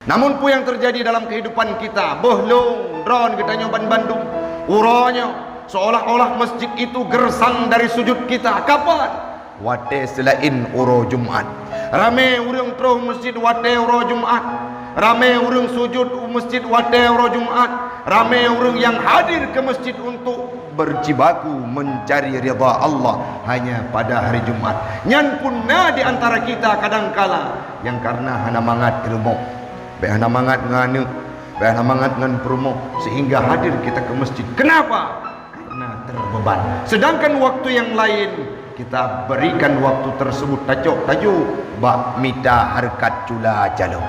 Namun pun yang terjadi dalam kehidupan kita, behlung drone kita nyoban Bandung, uranya seolah-olah masjid itu gersang dari sujud kita. Kapan? Wate selain uro Jumat. Rame urang terus masjid wate uro Jumat. Rame urang sujud masjid wate uro Jumat. Rame urang yang hadir ke masjid untuk berjibaku mencari ridha Allah hanya pada hari Jumat. Nyan punna di antara kita kadangkala yang karena hana mangat ilmu, hana mangat nganu, hana mangat ngan promo sehingga hadir kita ke masjid. Kenapa? Karena terbeban. Sedangkan waktu yang lain kita berikan waktu tersebut tajuk bak mita harkat cula jalo.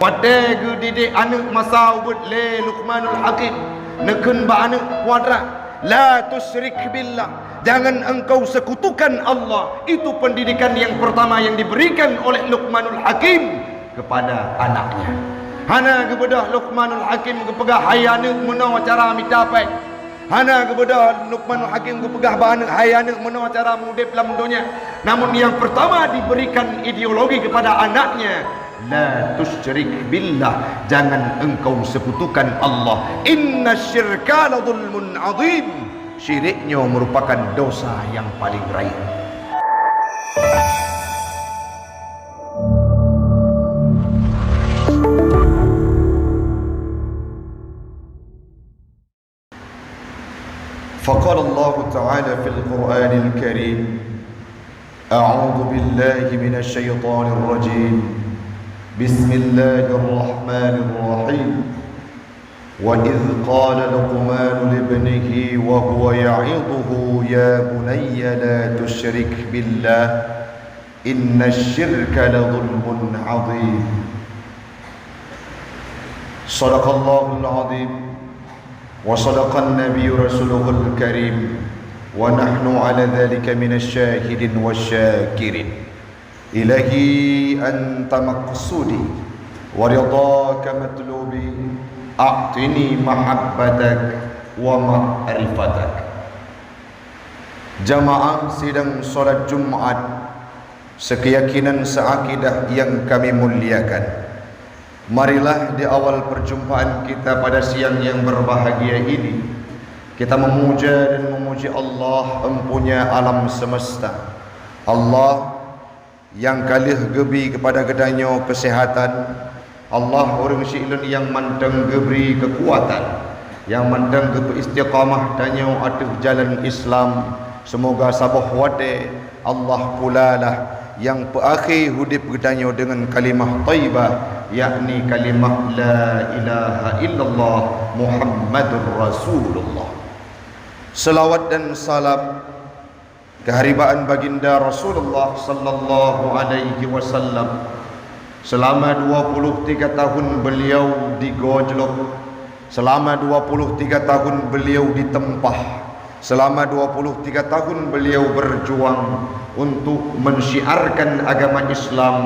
Pada didik anak masa ubud le Luqmanul Hakim nekun ba anak kuadrat la tusyrik billah, jangan engkau sekutukan Allah. Itu pendidikan yang pertama yang diberikan oleh Luqmanul Hakim kepada anaknya. Hana kepada Luqmanul Hakim kepegah hayana menawa cara mitapai. Hana kepada Luqmanul Hakim kepegah bana hayana menawa cara mudip dalam dunia. Namun yang pertama diberikan ideologi kepada anaknya, la tusyrik billah, jangan engkau sekutukan Allah. Inna syirka la zulmun azim, syiriknya merupakan dosa yang paling raih. فقال الله تعالى في القرآن الكريم أعوذ بالله من الشيطان الرجيم بسم الله الرحمن الرحيم وإذ قال لقمان لابنه وهو يعظه يا بني لا تشرك بالله إن الشرك لظلم عظيم صدق الله العظيم وصدق النبي رسوله الكريم ونحن على ذلك من الشاهدين والشاكرين. إلهي أنت مقصودي ورضاك مطلوبي أعطني محبتك ومعرفتك. Jamaah sidang solat Jumat sekeyakinan seakidah yang kami muliakan, marilah di awal perjumpaan kita pada siang yang berbahagia ini kita memuja dan memuji Allah empunya alam semesta, Allah yang kalih gebi kepada gedanyo kesehatan, Allah orang syilun yang mandang geberi kekuatan, yang mandang gebi istiqamah danyo atas jalan Islam. Semoga sabah wate Allah pula lah yang perakhir hudip gedanyo dengan kalimah taibah, yakni kalimah la ilaha illallah Muhammadur Rasulullah. Selawat dan salam keharibaan baginda Rasulullah sallallahu alaihi wasallam selama 23 tahun beliau digojlok, selama 23 tahun beliau ditempah, selama 23 tahun beliau berjuang untuk mensyiarkan agama Islam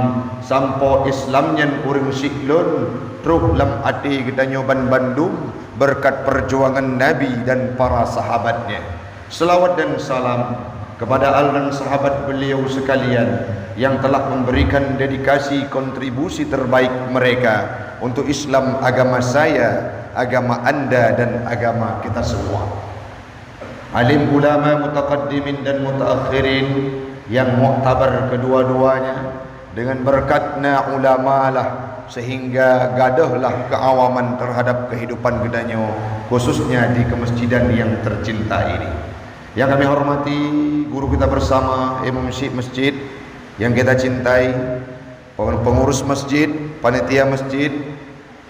sampai Islamnya urang siklun truk lam ati gedanyo Bandung berkat perjuangan Nabi dan para sahabatnya. Selawat dan salam kepada al dan sahabat beliau sekalian yang telah memberikan dedikasi kontribusi terbaik mereka untuk Islam, agama saya, agama anda dan agama kita semua. Alim ulama mutaqaddimin dan mutaakhirin yang muktabar kedua-duanya, dengan berkatnya ulama lah sehingga gadahlah keawaman terhadap kehidupan gedanyo, khususnya di kemasjidan yang tercinta ini. Yang kami hormati guru kita bersama, imam masjid yang kita cintai, pengurus masjid, panitia masjid,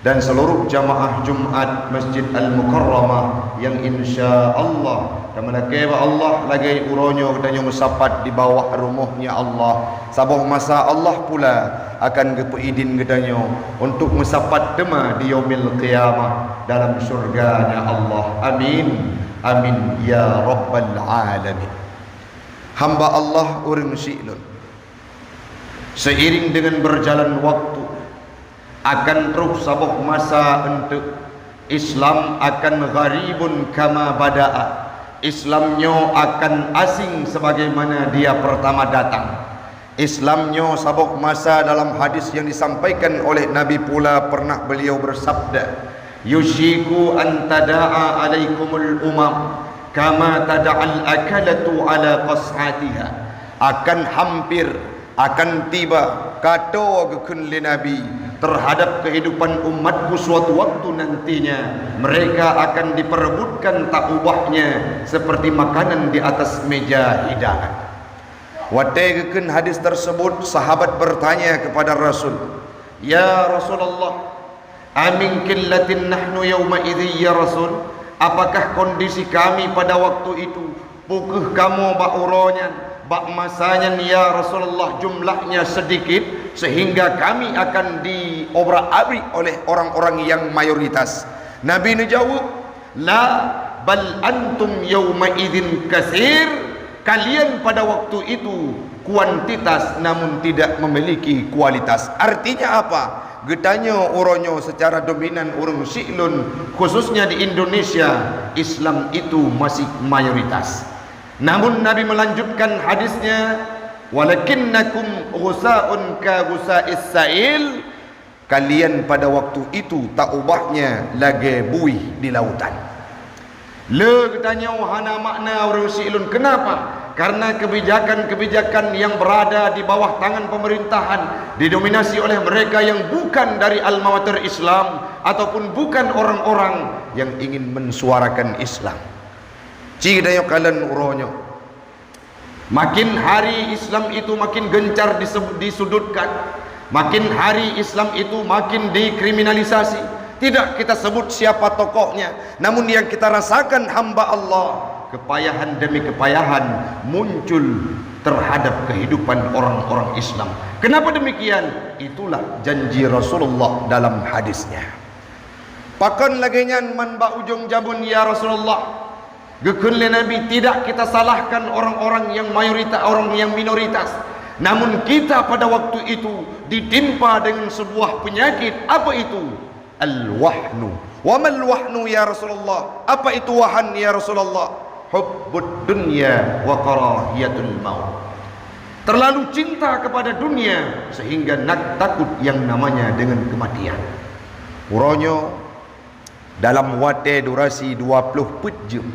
dan seluruh jamaah Jumat Masjid Al-Mukarramah yang insya Allah kemanakeba Allah lagi uronyo gedanyo musapat di bawah rumahnya Allah. Sabah masa Allah pula akan gepeidin gedanyo untuk musapat dema di yaumil qiyamah dalam surganya Allah. Amin. Amin ya rabbal alamin. Hamba Allah urang syilun, seiring dengan berjalan waktu akan terus sabah masa untuk Islam akan gharibun kama bada'a, Islamnya akan asing sebagaimana dia pertama datang. Islamnya sabuk masa dalam hadis yang disampaikan oleh Nabi pula pernah beliau bersabda, yushiku an tada'a alaikumul umam kama tada'al akalatu ala qas'atiha. Akan hampir, akan tiba kata gekun li Nabi terhadap kehidupan umatku suatu waktu nantinya, mereka akan diperebutkan tak ubahnya seperti makanan di atas meja hidangan. Wategeun hadis tersebut, sahabat bertanya kepada Rasul, ya Rasulullah, amin killatin nahnu yawma idzi ya Rasul, apakah kondisi kami pada waktu itu pukuh kamu bak uronya, bak masanya ya Rasulullah jumlahnya sedikit sehingga kami akan diobrak-abrik oleh orang-orang yang mayoritas. Nabi menjawab, la bal antum yawma idzin katsir. Kalian pada waktu itu kuantitas namun tidak memiliki kualitas. Artinya apa? Getanya oronyo secara dominan urung si'lun, khususnya di Indonesia Islam itu masih mayoritas. Namun Nabi melanjutkan hadisnya, walakinnakum ghusa'un ka ghusa'is sa'il. Kalian pada waktu itu tak ubahnya lagi buih di lautan. Le katanya wahana makna orang si'lun. Kenapa? Karena kebijakan-kebijakan yang berada di bawah tangan pemerintahan didominasi oleh mereka yang bukan dari alma-mater Islam ataupun bukan orang-orang yang ingin mensuarakan Islam. Cidayo kalian uronyo. Makin hari Islam itu makin gencar disudutkan. Makin hari Islam itu makin dikriminalisasi. Tidak kita sebut siapa tokohnya, namun yang kita rasakan hamba Allah, kepayahan demi kepayahan muncul terhadap kehidupan orang-orang Islam. Kenapa demikian? Itulah janji Rasulullah dalam hadisnya. Pakon lagi nyan man ba ujung jabun ya Rasulullah. Gekun le Nabi, tidak kita salahkan orang-orang yang mayoritas, orang yang minoritas. Namun kita pada waktu itu ditimpa dengan sebuah penyakit. Apa itu? Al-wahnu. Wa mal wahnu ya Rasulullah? Apa itu wahan ya Rasulullah? Hubbud dunya wa karahiyatul maut. Terlalu cinta kepada dunia sehingga nak takut yang namanya dengan kematian. Uronyo dalam wate durasi 20 jam.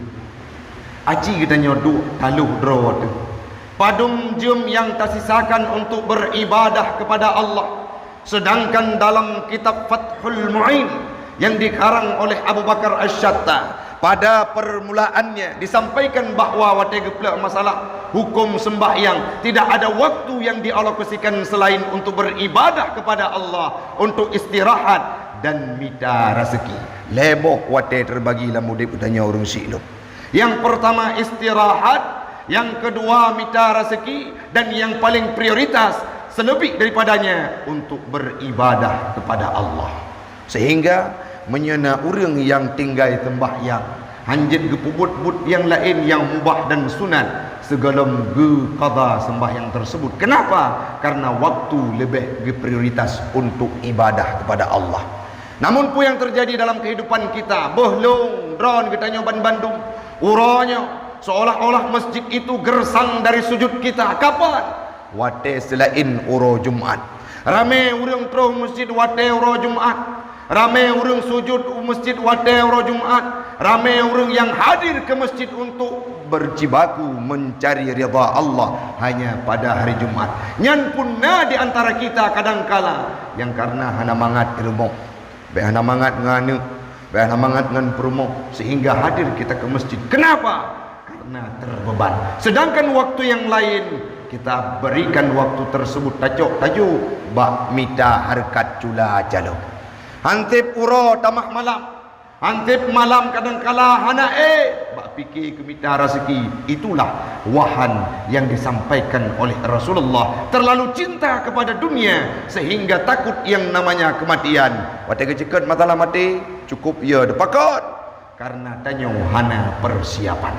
Aji katanya du taluh dro tu. Padum jam yang tersisakan untuk beribadah kepada Allah. Sedangkan dalam kitab Fathul Mu'in yang dikarang oleh Abu Bakar Asy-Syatta, pada permulaannya disampaikan bahawa wategepla masalah hukum sembahyang, tidak ada waktu yang dialokasikan selain untuk beribadah kepada Allah, untuk istirahat dan minta rezeki. Leboh wate terbagi dalam mudib tanya orang si'lum. Yang pertama istirahat, yang kedua minta rezeki, dan yang paling prioritas selebih daripadanya untuk beribadah kepada Allah. Sehingga menyena orang yang tinggal tembahyang, hanjit gepubut-but yang lain yang mubah dan sunat, segalem ge qada sembahyang tersebut. Kenapa? Karena waktu lebih prioritas untuk ibadah kepada Allah. Namun pun yang terjadi dalam kehidupan kita, bohlong dron katanya Bandung, uranya seolah-olah masjid itu gersang dari sujud kita. Kapan? Wate selain uro Jumat. Rame urang terus masjid wate uro Jumat. Rame urang sujud masjid wate uro Jumat. Rame urang yang hadir ke masjid untuk berjibaku mencari ridha Allah hanya pada hari Jumat. Nyan punna di antara kita kadangkala yang karena hana mangat ilmu, be hana mangat nganu, be hana mangat ngan promo sehingga hadir kita ke masjid. Kenapa? Karena terbeban. Sedangkan waktu yang lain kita berikan waktu tersebut tajuk bak mita harkat cula jalo. Hantip uro tamah malam, hantip malam kadangkala hana bak fikir ke mita rezeki. Itulah wahan yang disampaikan oleh Rasulullah. Terlalu cinta kepada dunia sehingga takut yang namanya kematian. Wate keceket matalah mati cukup ya depakot karena tanya hana persiapan.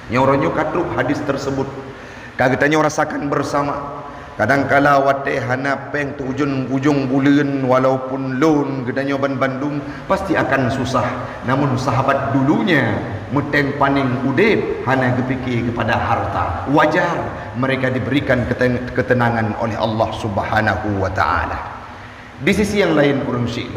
Nyoronyo katruk hadis tersebut kagetanya rasakan bersama. Kadangkala wate hana peng tu ujung bulan walaupun lon gedanya Bandung pasti akan susah. Namun sahabat dulunya meteng paning udip hana gepikir kepada harta. Wajar mereka diberikan ketenangan oleh Allah Subhanahu wa taala. Di sisi yang lain urang Syekh,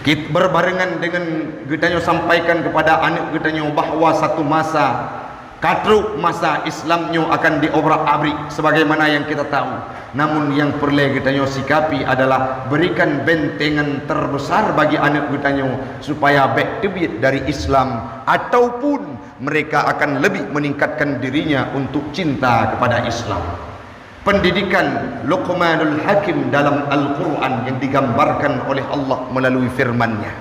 kita berbarengan dengan getanyo sampaikan kepada anak getanyo bahawa satu masa katruk masa Islamnya akan diobrak-abrik sebagaimana yang kita tahu. Namun yang perlu getanyo sikapi adalah berikan bentengan terbesar bagi anak getanyo supaya baik tebit dari Islam ataupun mereka akan lebih meningkatkan dirinya untuk cinta kepada Islam. Pendidikan Luqmanul Hakim dalam Al-Quran yang digambarkan oleh Allah melalui firman-Nya.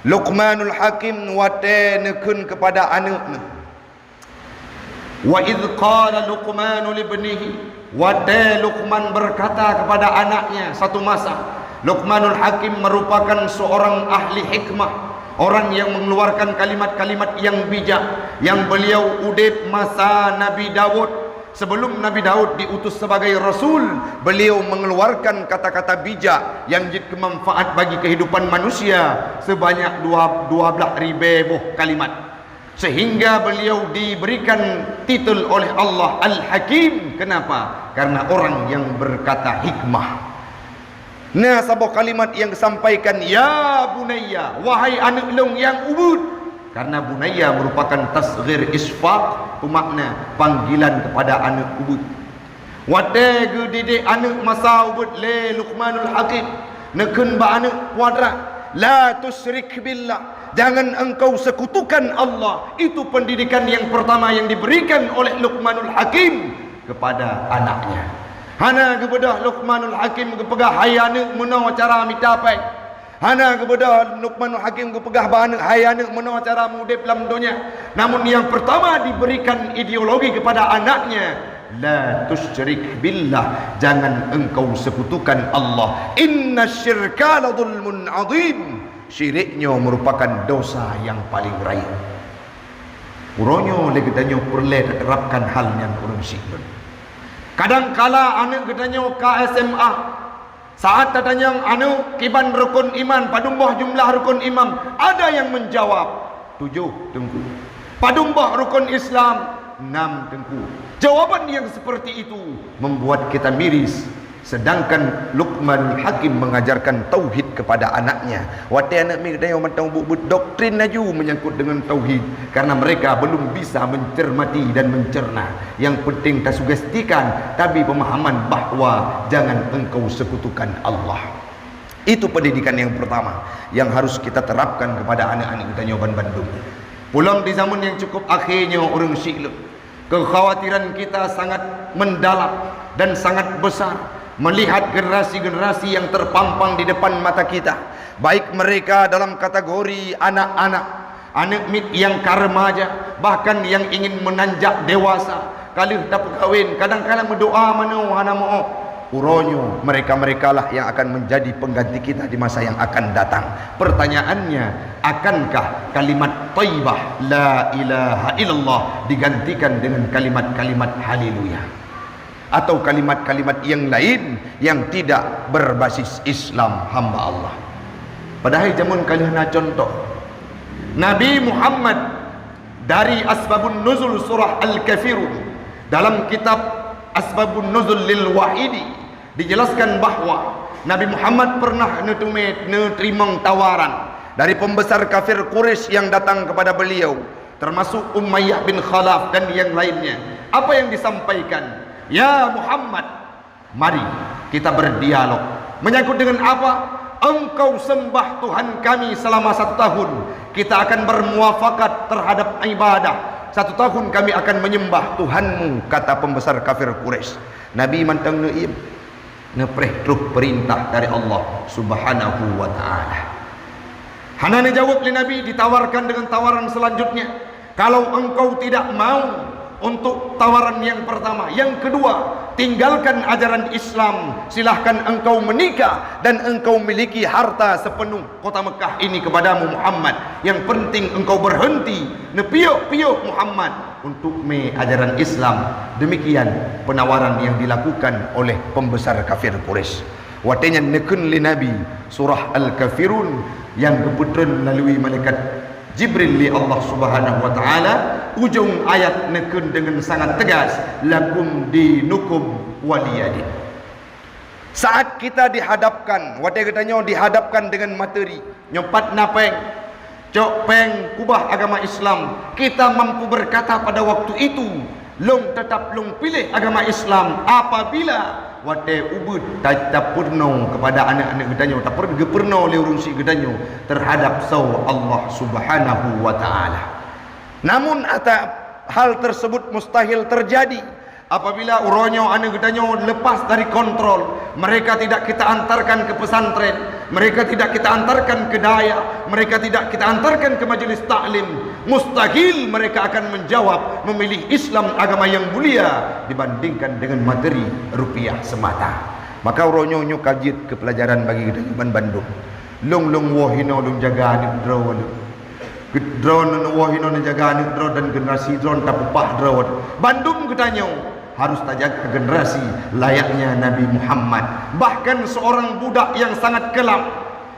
Luqmanul Hakim watenekun kepada anaknya. Wa idh qala Luqmanu libnihi, wate Luqman berkata kepada anaknya satu masa. Luqmanul Hakim merupakan seorang ahli hikmah, orang yang mengeluarkan kalimat-kalimat yang bijak, yang beliau udip masa Nabi Daud. Sebelum Nabi Daud diutus sebagai Rasul, beliau mengeluarkan kata-kata bijak yang jadi kemanfaat bagi kehidupan manusia sebanyak 12,000 kalimat. Sehingga beliau diberikan titel oleh Allah Al-Hakim. Kenapa? Karena orang yang berkata hikmah. Nah, sebuah kalimat yang disampaikan, ya bunayya, wahai anak long yang ubud. Karena bunayya merupakan tasghir isfaq, bermakna panggilan kepada anak ubud. Wate didik anak masa ubud le Luqmanul Hakim, nekun ba anak kuadrat, la tusyrik billah, jangan engkau sekutukan Allah. Itu pendidikan yang pertama yang diberikan oleh Luqmanul Hakim kepada anaknya. Hana kepada Luqmanul Hakim kepegah hayana menawa cara mitapai. Hana kepada Luqmanul Hakim kepegah bahanak hayana menawa cara mudip dalam dunia. Namun yang pertama diberikan ideologi kepada anaknya, la tusyrik billah, jangan engkau sekutukan Allah. Inna syirka la dhulmun azim, syiriknya merupakan dosa yang paling raya. Uronyo legedanyo perle terapkan hal yang urang Syekh. Kadang-kala anak gedanyo ke SMA, saat tatanya anu kiban rukun iman, padumbah jumlah rukun imam, ada yang menjawab 7 tengku. Padumbah rukun Islam 6 tengku. Jawaban yang seperti itu membuat kita miris. Sedangkan Luqmanul Hakim mengajarkan tauhid kepada anaknya. Wate anak mi dia matang buat doktrin laju menyangkut dengan tauhid, karena mereka belum bisa mencermati dan mencerna. Yang penting tak sugestikan, tapi pemahaman bahawa jangan engkau sekutukan Allah. Itu pendidikan yang pertama yang harus kita terapkan kepada anak-anak kita Nyoban Bandung. Pulang di zaman yang cukup akhirnya orang Syekh, kekhawatiran kita sangat mendalam dan sangat besar melihat generasi-generasi yang terpampang di depan mata kita, baik mereka dalam kategori anak-anak, anak mid yang remaja, bahkan yang ingin menanjak dewasa. Kalau dapat kawin, kadang-kadang berdoa mano hana mau. Uronyo mereka-mereka lah yang akan menjadi pengganti kita di masa yang akan datang. Pertanyaannya, akankah kalimat thayyibah la ilaha illallah digantikan dengan kalimat-kalimat haleluya, atau kalimat-kalimat yang lain yang tidak berbasis Islam hamba Allah? Padahal zaman kalihna contoh Nabi Muhammad dari Asbabun Nuzul surah Al-Kafirun, dalam kitab Asbabun Nuzul lil Wahidi dijelaskan bahwa Nabi Muhammad pernah nerima tawaran dari pembesar kafir Quraisy yang datang kepada beliau, termasuk Umayyah bin Khalaf dan yang lainnya. Apa yang disampaikan? Ya Muhammad, mari kita berdialog. Menyangkut dengan apa? Engkau sembah Tuhan kami selama 1 tahun, kita akan bermuafakat terhadap ibadah. 1 tahun kami akan menyembah Tuhanmu, kata pembesar kafir Quraisy. Nabi mantang neim nepreh truh perintah dari Allah Subhanahu wa taala. Hana jawab li Nabi, ditawarkan dengan tawaran selanjutnya, kalau engkau tidak mau untuk tawaran yang pertama, yang kedua, tinggalkan ajaran Islam, silahkan engkau menikah dan engkau miliki harta sepenuh kota Mekah ini kepadamu Muhammad. Yang penting engkau berhenti nepiok-piok Muhammad untuk ajaran Islam. Demikian penawaran yang dilakukan oleh pembesar kafir Quraisy. Watenya nekun li Nabi surah Al-Kafirun yang kebetulan melalui malaikat Jibril li Allah Subhanahu wa taala, ujung ayat nekun dengan sangat tegas, lakum dinukum waliyadin. Saat kita dihadapkan, wadah katanya dihadapkan dengan materi, nyopat napeng, cok peng kubah agama Islam, kita mampu berkata pada waktu itu, long tetap long pilih agama Islam apabila wate ubud tak purno kepada anak-anak gedanyo, tak purno oleh urung si gedanyo terhadap saw Allah Subhanahu wa taala. Namun hal tersebut mustahil terjadi apabila uronyo anak gedanyo lepas dari kontrol. Mereka tidak kita antarkan ke pesantren, mereka tidak kita antarkan ke daya, mereka tidak kita antarkan ke majelis taklim. Mustahil mereka akan menjawab memilih Islam agama yang mulia dibandingkan dengan materi rupiah semata. Maka uronyo nyo kajit ke pelajaran bagi kita di Bandung. Long wahino long jaga anak draw drone wahino jaga anak draw dan generasi drone tapupah draw. Bandung ketanyo harus terjaga generasi layaknya Nabi Muhammad. Bahkan seorang budak yang sangat kelam,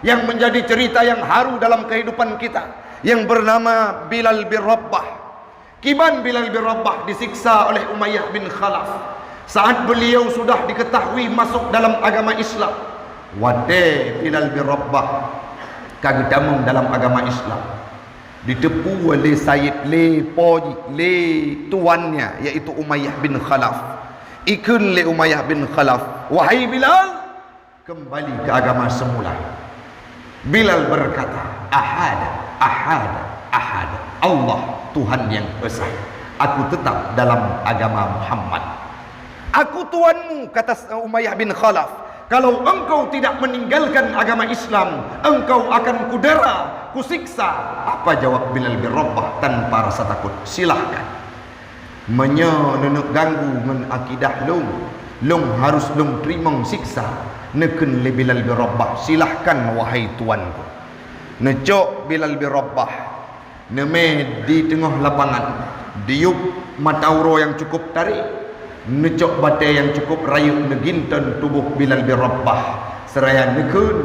yang menjadi cerita yang haru dalam kehidupan kita, yang bernama Bilal bin Rabah. Kiban Bilal bin Rabah disiksa oleh Umayyah bin Khalaf saat beliau sudah diketahui masuk dalam agama Islam. Wade Bilal bin Rabah kagedamung dalam agama Islam, ditepu oleh Sayyid le tuannya yaitu Umayyah bin Khalaf. Ikun le Umayyah bin Khalaf, wahai Bilal, kembali ke agama semula. Bilal berkata, ahad, Allah Tuhan yang esa. Aku tetap dalam agama Muhammad. Aku tuanmu, kata Umayyah bin Khalaf. Kalau engkau tidak meninggalkan agama Islam, engkau akan kudera, kusiksa. Apa jawab Bilal bin Rabah tanpa rasa takut? Silahkan. Nenuk ganggu men akidah long harus long terima siksa. Neken le Bilal bin Rabah, silahkan wahai tuanku. Necok Bilal bin Rabah, neme di tengah lapangan, diup matauro yang cukup tarik, necok batai yang cukup rayu neginten tubuh Bilal bin Rabah. Seraya nekun,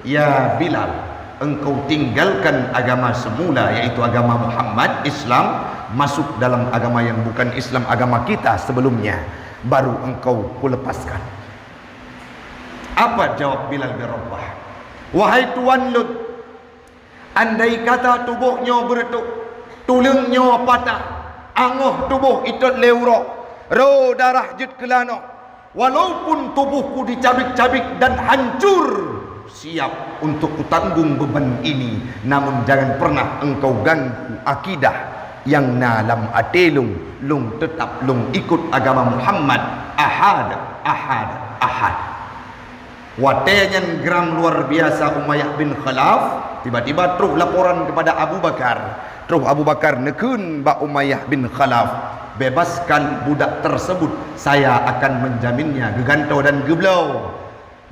ya Bilal, engkau tinggalkan agama semula yaitu agama Muhammad, Islam, masuk dalam agama yang bukan Islam, agama kita sebelumnya, baru engkau kulepaskan. Apa jawab Bilal bin Rabah? Wahai tuan Lut, andai kata tubuhnya bertuk, tulungnya patah, angoh tubuh itu leurok, roh darah jut kelano, walaupun tubuhku dicabik-cabik dan hancur, siap untuk kutanggung beban ini. Namun jangan pernah engkau ganggu akidah yang dalam atelung lung tetap lung ikut agama Muhammad. Ahad. Watenyan geram luar biasa Umayyah bin Khalaf. Tiba-tiba terus laporan kepada Abu Bakar. Terus Abu Bakar nekun ba Umayyah bin Khalaf, bebaskan budak tersebut, saya akan menjaminnya gegantau dan geblau.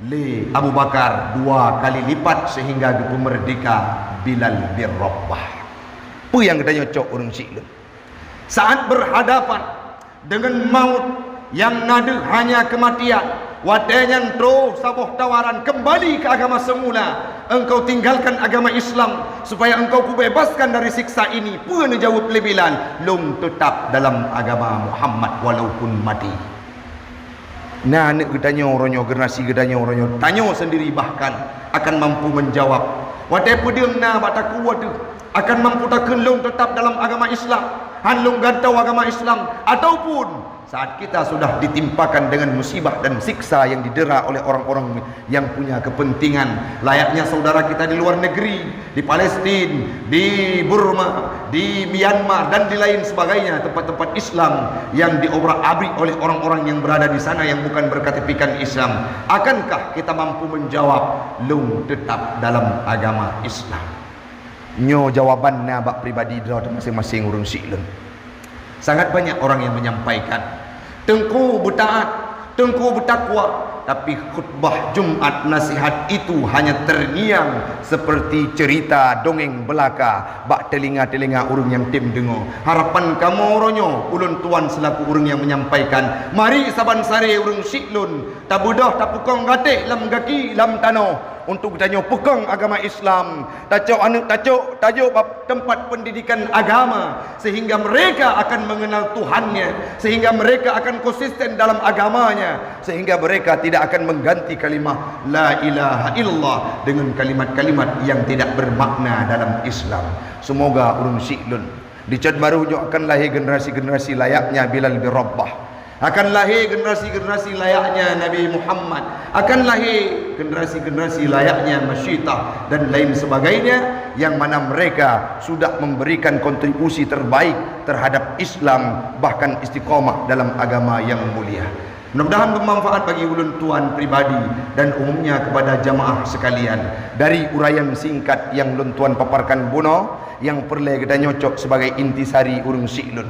Le Abu Bakar 2 kali lipat sehingga gepu merdeka Bilal bin Rabah. Apa yang katanya cok orang Syilun saat berhadapan dengan maut yang nada hanya kematian, wadanya terus sabuh tawaran kembali ke agama semula. Engkau tinggalkan agama Islam supaya engkau kubebaskan dari siksa ini. Pun jawab le Bilal, long tetap dalam agama Muhammad walaupun mati. Nah, anak gedanya orangnya, generasi gedanya orangnya, tanya sendiri bahkan akan mampu menjawab. Wadai pedang na bataku wadu akan mampu takkan long tetap dalam agama Islam, han long gantau agama Islam, ataupun saat kita sudah ditimpakan dengan musibah dan siksa yang didera oleh orang-orang yang punya kepentingan, layaknya saudara kita di luar negeri, di Palestina, di Burma, di Myanmar dan di lain sebagainya, tempat-tempat Islam yang diobrak-abrik oleh orang-orang yang berada di sana yang bukan berKTP-kan Islam. Akankah kita mampu menjawab lung tetap dalam agama Islam? Nyo jawabannya bak pribadi dari masing-masing urang Syilun. Sangat banyak orang yang menyampaikan tengku bertaat, tengku bertakwa, tapi khutbah Jumat nasihat itu hanya terngiang seperti cerita dongeng belaka bak telinga-telinga urang yang tim dengar. Harapan kamu oronyo ulun tuan selaku urang yang menyampaikan, mari saban sare urang Syilun tabudah tapukong gatih lam gaki lam tano untuk katanya pegang agama Islam, tajuk tempat pendidikan agama, sehingga mereka akan mengenal Tuhannya, sehingga mereka akan konsisten dalam agamanya, sehingga mereka tidak akan mengganti kalimah la ilaha illallah dengan kalimat-kalimat yang tidak bermakna dalam Islam. Semoga urung syi'lun dicad baru akan lahir generasi-generasi layaknya Bilal bin Rabah, akan lahir generasi-generasi layaknya Nabi Muhammad, akan lahir generasi-generasi layaknya Masyitah dan lain sebagainya, yang mana mereka sudah memberikan kontribusi terbaik terhadap Islam, bahkan istiqomah dalam agama yang mulia. Mudah-mudahan bermanfaat bagi ulun tuan pribadi dan umumnya kepada jamaah sekalian. Dari uraian singkat yang ulun tuan paparkan buno, yang perlu kita nyocok sebagai intisari urung syi'lun.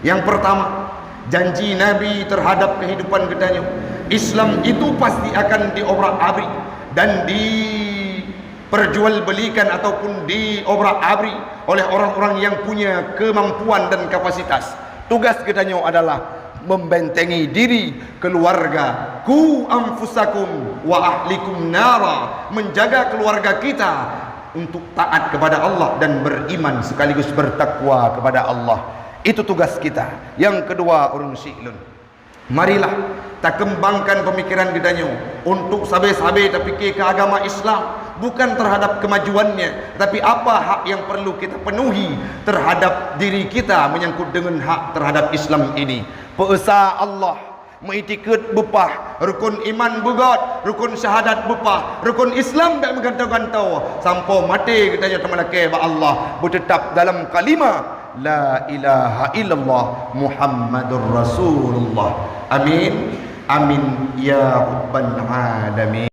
Yang pertama, janji Nabi terhadap kehidupan katanya, Islam itu pasti akan diobrak-abrik dan diperjualbelikan ataupun diobrak-abrik oleh orang-orang yang punya kemampuan dan kapasitas. Tugas katanya adalah membentengi diri, keluarga, ku anfusakum wa ahlikum nara, menjaga keluarga kita untuk taat kepada Allah dan beriman sekaligus bertakwa kepada Allah. Itu tugas kita. Yang kedua, urung syi'lun, marilah tak kembangkan pemikiran kita untuk sabe-sabe tak fikir ke agama Islam, bukan terhadap kemajuannya, tapi apa hak yang perlu kita penuhi terhadap diri kita menyangkut dengan hak terhadap Islam ini. Peesa Allah mengikut bepah, rukun iman bugat, rukun syahadat bepah, rukun Islam tak menggantau-gantau sampai mati kita teman laki Allah bertetap dalam kalimah la ilaha illallah Muhammadur Rasulullah. Amin amin ya rabbal alamin.